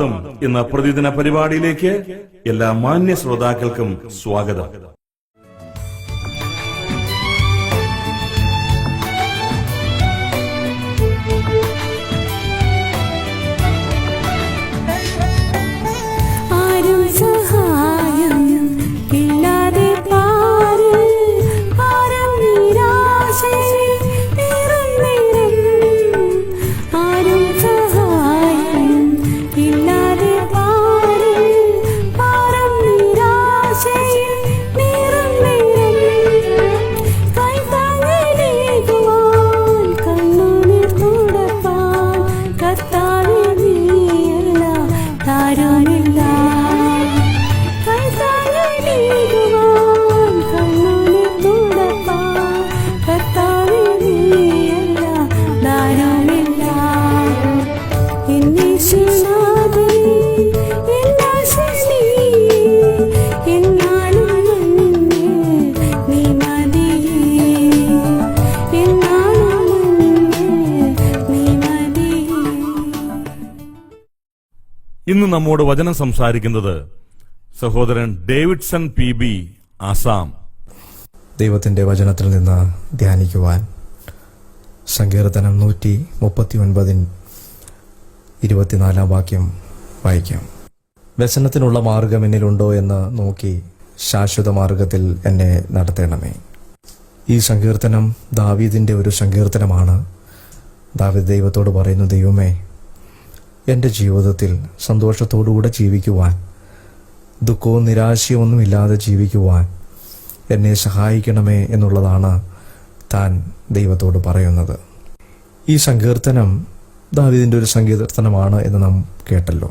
സുപ്രഭാതം എന്ന പ്രതിദിന പരിപാടിയിലേക്ക് എല്ലാ മാന്യ ശ്രോതാക്കൾക്കും സ്വാഗതം. ഇന്ന് നമ്മോട് വചനം സംസാരിക്കുന്നത് സഹോദരൻ ഡേവിഡ്സൺ PB, ആസാം. ദൈവത്തിന്റെ വചനത്തിൽ നിന്ന് ധ്യാനിക്കുവാൻ സങ്കീർത്തനം 139 24 വാക്യം വായിക്കാം. വ്യസനത്തിനുള്ള മാർഗം എന്നിലുണ്ടോ എന്ന് നോക്കി ശാശ്വത മാർഗത്തിൽ എന്നെ നടത്തണമേ. ഈ സങ്കീർത്തനം ദാവീദിന്റെ ഒരു സങ്കീർത്തനമാണ്. ദാവീദ് ദൈവത്തോട് പറയുന്നു, ദൈവമേ, എൻ്റെ ജീവിതത്തിൽ സന്തോഷത്തോടുകൂടെ ജീവിക്കുവാൻ, ദുഃഖവും നിരാശയും ഒന്നുമില്ലാതെ ജീവിക്കുവാൻ എന്നെ സഹായിക്കണമേ എന്നുള്ളതാണ് താൻ ദൈവത്തോട് പറയുന്നത്. ഈ സങ്കീർത്തനം ദാവീദിന്റെ ഒരു സങ്കീർത്തനമാണ് എന്ന് നാം കേട്ടല്ലോ.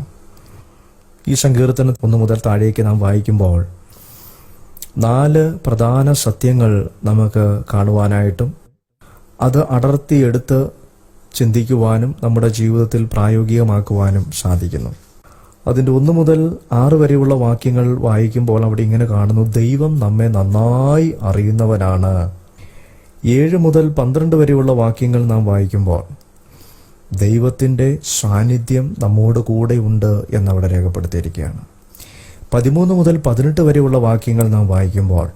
ഈ സങ്കീർത്തനം 1 മുതൽ താഴേക്ക് നാം വായിക്കുമ്പോൾ 4 പ്രധാന സത്യങ്ങൾ നമുക്ക് കാണുവാനായിട്ടും അത് അടർത്തിയെടുത്ത് ചിന്തിക്കുവാനും നമ്മുടെ ജീവിതത്തിൽ പ്രായോഗികമാക്കുവാനും സാധിക്കുന്നു. അതിൻ്റെ 1 മുതൽ 6 വരെയുള്ള വാക്യങ്ങൾ വായിക്കുമ്പോൾ അവിടെ ഇങ്ങനെ കാണുന്നു, ദൈവം നമ്മെ നന്നായി അറിയുന്നവനാണ്. 7 മുതൽ 12 വരെയുള്ള വാക്യങ്ങൾ നാം വായിക്കുമ്പോൾ ദൈവത്തിൻ്റെ സാന്നിധ്യം നമ്മോട് കൂടെ ഉണ്ട് എന്നവിടെ രേഖപ്പെടുത്തിയിരിക്കുകയാണ്. 13 മുതൽ 18 വരെയുള്ള വാക്യങ്ങൾ നാം വായിക്കുമ്പോൾ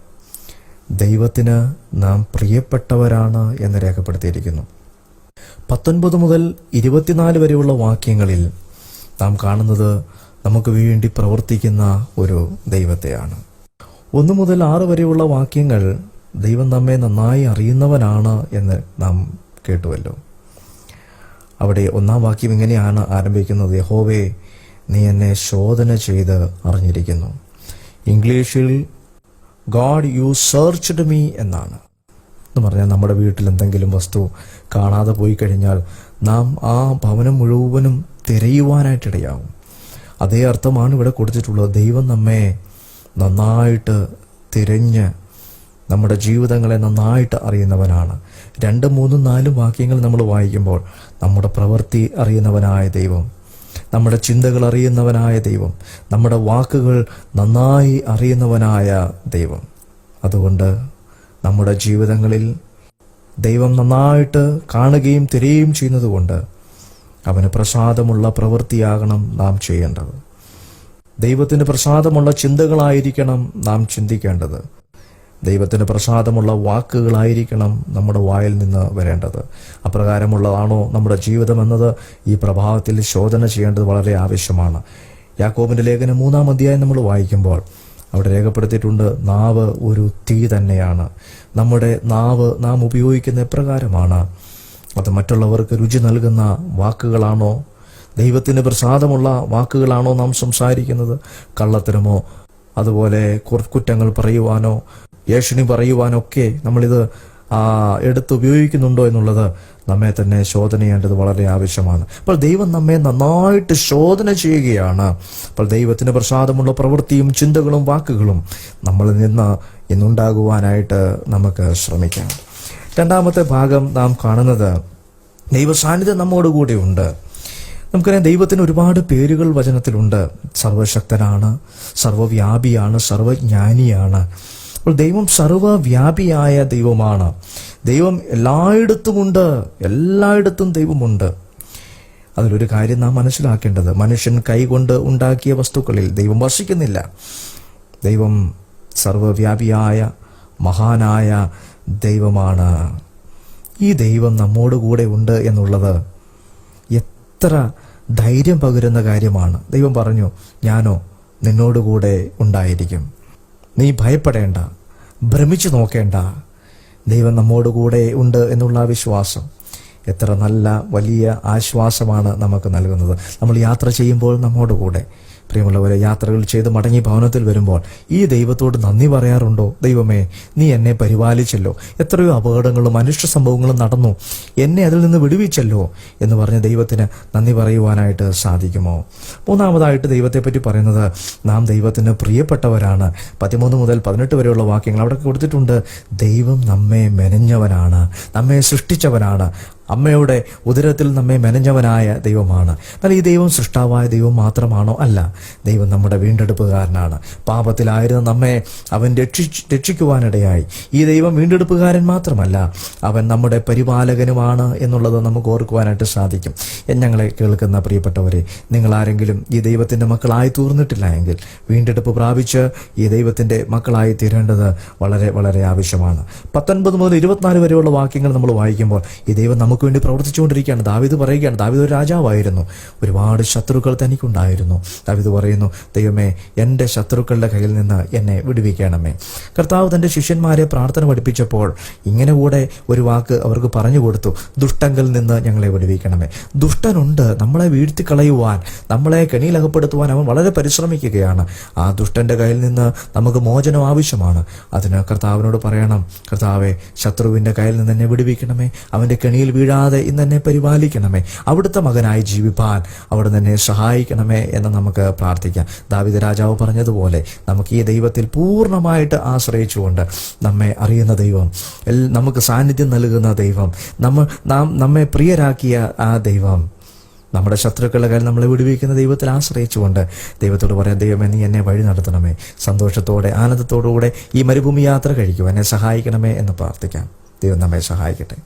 ദൈവത്തിന് നാം പ്രിയപ്പെട്ടവരാണ് എന്ന് രേഖപ്പെടുത്തിയിരിക്കുന്നു. 19 മുതൽ 24 വരെയുള്ള വാക്യങ്ങളിൽ നാം കാണുന്നത് നമുക്ക് വേണ്ടി പ്രവർത്തിക്കുന്ന ഒരു ദൈവത്തെയാണ്. 1 മുതൽ 6 വരെയുള്ള വാക്യങ്ങൾ ദൈവം നമ്മെ നന്നായി അറിയുന്നവനാണ് എന്ന് നാം കേട്ടുവല്ലോ. അവിടെ 1-ാം വാക്യം ഇങ്ങനെയാണ് ആരംഭിക്കുന്നത്, യഹോവേ, നീ എന്നെ ശോധന ചെയ്ത് അറിഞ്ഞിരിക്കുന്നു. ഇംഗ്ലീഷിൽ ഗോഡ് യു സെർച്ച്ഡ് മീ എന്നാണ്. എന്ന് പറഞ്ഞാൽ നമ്മുടെ വീട്ടിൽ എന്തെങ്കിലും വസ്തു കാണാതെ പോയി കഴിഞ്ഞാൽ നാം ആ ഭവനം മുഴുവനും തിരയുവാനായിട്ടിടയാവും. അതേ അർത്ഥമാണ് ഇവിടെ കൊടുത്തിട്ടുള്ളത്. ദൈവം നമ്മെ നന്നായിട്ട് തിരഞ്ഞ് നമ്മുടെ ജീവിതങ്ങളെ നന്നായിട്ട് അറിയുന്നവനാണ്. 2, 3, 4 വാക്യങ്ങൾ നമ്മൾ വായിക്കുമ്പോൾ നമ്മുടെ പ്രവൃത്തി അറിയുന്നവനായ ദൈവം, നമ്മുടെ ചിന്തകൾ അറിയുന്നവനായ ദൈവം, നമ്മുടെ വാക്കുകൾ നന്നായി അറിയുന്നവനായ ദൈവം. അതുകൊണ്ട് നമ്മുടെ ജീവിതങ്ങളിൽ ദൈവം നന്നായിട്ട് കാണുകയും തിരയുകയും ചെയ്യുന്നത് കൊണ്ട് അവന് പ്രസാദമുള്ള പ്രവൃത്തിയാകണം നാം ചെയ്യേണ്ടത്. ദൈവത്തിന് പ്രസാദമുള്ള ചിന്തകളായിരിക്കണം നാം ചിന്തിക്കേണ്ടത്. ദൈവത്തിന് പ്രസാദമുള്ള വാക്കുകളായിരിക്കണം നമ്മുടെ വായിൽ നിന്ന് വരേണ്ടത്. അപ്രകാരമുള്ളതാണോ നമ്മുടെ ജീവിതം എന്നത് ഈ പ്രഭാതത്തിൽ ശോധന ചെയ്യേണ്ടത് വളരെ ആവശ്യമാണ്. യാക്കോബിന്റെ ലേഖനം 3-ാം അധ്യായം നമ്മൾ വായിക്കുമ്പോൾ അവിടെ രേഖപ്പെടുത്തിയിട്ടുണ്ട്, നാവ് ഒരു തീ തന്നെയാണ്. നമ്മുടെ നാവ് നാം ഉപയോഗിക്കുന്ന എപ്രകാരമാണ്? അത് മറ്റുള്ളവർക്ക് രുചി നൽകുന്ന വാക്കുകളാണോ? ദൈവത്തിന് പ്രസാദമുള്ള വാക്കുകളാണോ നാം സംസാരിക്കുന്നത്? കള്ളത്തരമോ അതുപോലെ കുറ്റങ്ങൾ പറയുവാനോ ഏഷണി പറയുവാനോ ഒക്കെ നമ്മളിത് എടുത്തുപയോഗിക്കുന്നുണ്ടോ എന്നുള്ളത് നമ്മെ തന്നെ ശോധന ചെയ്യേണ്ടത് വളരെ ആവശ്യമാണ്. അപ്പോൾ ദൈവം നമ്മെ നന്നായിട്ട് ശോധന ചെയ്യുകയാണ്. അപ്പോൾ ദൈവത്തിന് പ്രസാദമുള്ള പ്രവൃത്തിയും ചിന്തകളും വാക്കുകളും നമ്മളിൽ നിന്ന് ഇന്നുണ്ടാകുവാനായിട്ട് നമുക്ക് ശ്രമിക്കാം. 2-ാമത്തെ ഭാഗം നാം കാണുന്നത് ദൈവ സാന്നിധ്യം നമ്മോടുകൂടി ഉണ്ട്. നമുക്കറിയാം, ദൈവത്തിന് ഒരുപാട് പേരുകൾ വചനത്തിലുണ്ട്. സർവശക്തനാണ്, സർവവ്യാപിയാണ്, സർവജ്ഞാനിയാണ്. അപ്പോൾ ദൈവം സർവവ്യാപിയായ ദൈവമാണ്. ദൈവം എല്ലായിടത്തുമുണ്ട്, എല്ലായിടത്തും ദൈവമുണ്ട്. അതിലൊരു കാര്യം നാം മനസ്സിലാക്കേണ്ടത്, മനുഷ്യൻ കൈകൊണ്ട് ഉണ്ടാക്കിയ വസ്തുക്കളിൽ ദൈവം വസിക്കുന്നില്ല. ദൈവം സർവ്വവ്യാപിയായ മഹാനായ ദൈവമാണ്. ഈ ദൈവം നമ്മോടുകൂടെ ഉണ്ട് എന്നുള്ളത് എത്ര ധൈര്യം പകരുന്ന കാര്യമാണ്. ദൈവം പറഞ്ഞു, ഞാനോ നിന്നോടുകൂടെ ഉണ്ടായിരിക്കും, നീ ഭയപ്പെടേണ്ട, ഭ്രമിച്ചു നോക്കേണ്ട, ദൈവം നമ്മോടുകൂടെ ഉണ്ട് എന്നുള്ള വിശ്വാസം എത്ര നല്ല വലിയ ആശ്വാസമാണ് നമുക്ക് നൽകുന്നത്. നമ്മൾ യാത്ര ചെയ്യുമ്പോൾ നമ്മോടുകൂടെ. പ്രിയമുള്ളവരെ, യാത്രകൾ ചെയ്ത് മടങ്ങി ഭവനത്തിൽ വരുമ്പോൾ ഈ ദൈവത്തോട് നന്ദി പറയാറുണ്ടോ? ദൈവമേ, നീ എന്നെ പരിപാലിച്ചല്ലോ, എത്രയോ അപകടങ്ങളും അനിഷ്ട സംഭവങ്ങളും നടന്നു, എന്നെ അതിൽ നിന്ന് വിടുവിച്ചല്ലോ എന്ന് പറഞ്ഞ് ദൈവത്തിന് നന്ദി പറയുവാനായിട്ട് സാധിക്കുമോ? മൂന്നാമതായിട്ട് ദൈവത്തെപ്പറ്റി പറയുന്നത്, നാം ദൈവത്തിന് പ്രിയപ്പെട്ടവരാണ്. 13 മുതൽ 18 വരെയുള്ള വാക്യങ്ങൾ അവിടെ കൊടുത്തിട്ടുണ്ട്. ദൈവം നമ്മെ മെനഞ്ഞവനാണ്, നമ്മെ സൃഷ്ടിച്ചവനാണ്, അമ്മയുടെ ഉദരത്തിൽ നമ്മെ മെനഞ്ഞവനായ ദൈവമാണ്. എന്നാൽ ഈ ദൈവം സൃഷ്ടാവായ ദൈവം മാത്രമാണോ? അല്ല, ദൈവം നമ്മുടെ വീണ്ടെടുപ്പുകാരനാണ്. പാപത്തിലായിരുന്ന നമ്മെ അവൻ രക്ഷിക്കുവാനിടയായി. ഈ ദൈവം വീണ്ടെടുപ്പുകാരൻ മാത്രമല്ല, അവൻ നമ്മുടെ പരിപാലകനുമാണ് എന്നുള്ളത് നമുക്ക് ഓർക്കുവാനായിട്ട് സാധിക്കും. ഞങ്ങളെ കേൾക്കുന്ന പ്രിയപ്പെട്ടവരെ, നിങ്ങളാരെങ്കിലും ഈ ദൈവത്തിൻ്റെ മക്കളായി തീർന്നിട്ടില്ല എങ്കിൽ വീണ്ടെടുപ്പ് പ്രാപിച്ച് ഈ ദൈവത്തിൻ്റെ മക്കളായി തീരേണ്ടത് വളരെ വളരെ ആവശ്യമാണ്. 19 മുതൽ 24 വരെയുള്ള വാക്യങ്ങൾ നമ്മൾ വായിക്കുമ്പോൾ ഈ ദൈവം നമുക്ക് വേണ്ടി പ്രവർത്തിച്ചുകൊണ്ടിരിക്കുകയാണ്. ദാവീദ് പറയുകയാണ്, ദാവീദ് ഒരു രാജാവായിരുന്നു, ഒരുപാട് ശത്രുക്കൾ തനിക്കുണ്ടായിരുന്നു. ദാവീദ് പറയുന്നു, ദൈവമേ, എൻ്റെ ശത്രുക്കളുടെ കയ്യിൽ നിന്ന് എന്നെ വിടുവിക്കണമേ. കർത്താവ് തൻ്റെ ശിഷ്യന്മാരെ പ്രാർത്ഥന പഠിപ്പിച്ചപ്പോൾ ഇങ്ങനെ കൂടെ ഒരു വാക്ക് അവർക്ക് പറഞ്ഞു കൊടുത്തു, ദുഷ്ടങ്കിൽ നിന്ന് ഞങ്ങളെ വിടുവിക്കണമേ. ദുഷ്ടനുണ്ട്, നമ്മളെ വീഴ്ത്തിക്കളയുവാൻ, നമ്മളെ കെണിയിലകപ്പെടുത്തുവാൻ അവൻ വളരെ പരിശ്രമിക്കുകയാണ്. ആ ദുഷ്ടന്റെ കയ്യിൽ നിന്ന് നമുക്ക് മോചനം ആവശ്യമാണ്. അതിന് കർത്താവിനോട് പറയണം, കർത്താവെ, ശത്രുവിൻ്റെ കയ്യിൽ നിന്ന് എന്നെ വിടുവിക്കണമേ, അവൻ്റെ കെണിയിൽ വീഴാതെ ഇന്ന് എന്നെ പരിപാലിക്കണമേ, അവിടുത്തെ മകനായി ജീവിപ്പാൻ അവിടുന്ന് എന്നെ സഹായിക്കണമേ എന്ന് നമുക്ക് പ്രാർത്ഥിക്കാം. ദാവീദ് രാജാവ് പറഞ്ഞതുപോലെ നമുക്ക് ഈ ദൈവത്തിൽ പൂർണ്ണമായിട്ട് ആശ്രയിച്ചുകൊണ്ട്, നമ്മെ അറിയുന്ന ദൈവം, നമുക്ക് സാന്നിധ്യം നൽകുന്ന ദൈവം, നമ്മെ പ്രിയരാക്കിയ ആ ദൈവം, നമ്മുടെ ശത്രുക്കളുടെ കയ്യിൽ നമ്മളെ വിടുവിക്കുന്ന ദൈവത്തിൽ ആശ്രയിച്ചുകൊണ്ട് ദൈവത്തോട് പറയാം, ദൈവമേ, നീ എന്നെ വഴി നടത്തണമേ, സന്തോഷത്തോടെ ആനന്ദത്തോടുകൂടെ ഈ മരുഭൂമി യാത്ര കഴിക്കും, എന്നെ സഹായിക്കണമേ എന്ന് പ്രാർത്ഥിക്കാം. ദൈവം നമ്മെ സഹായിക്കട്ടെ.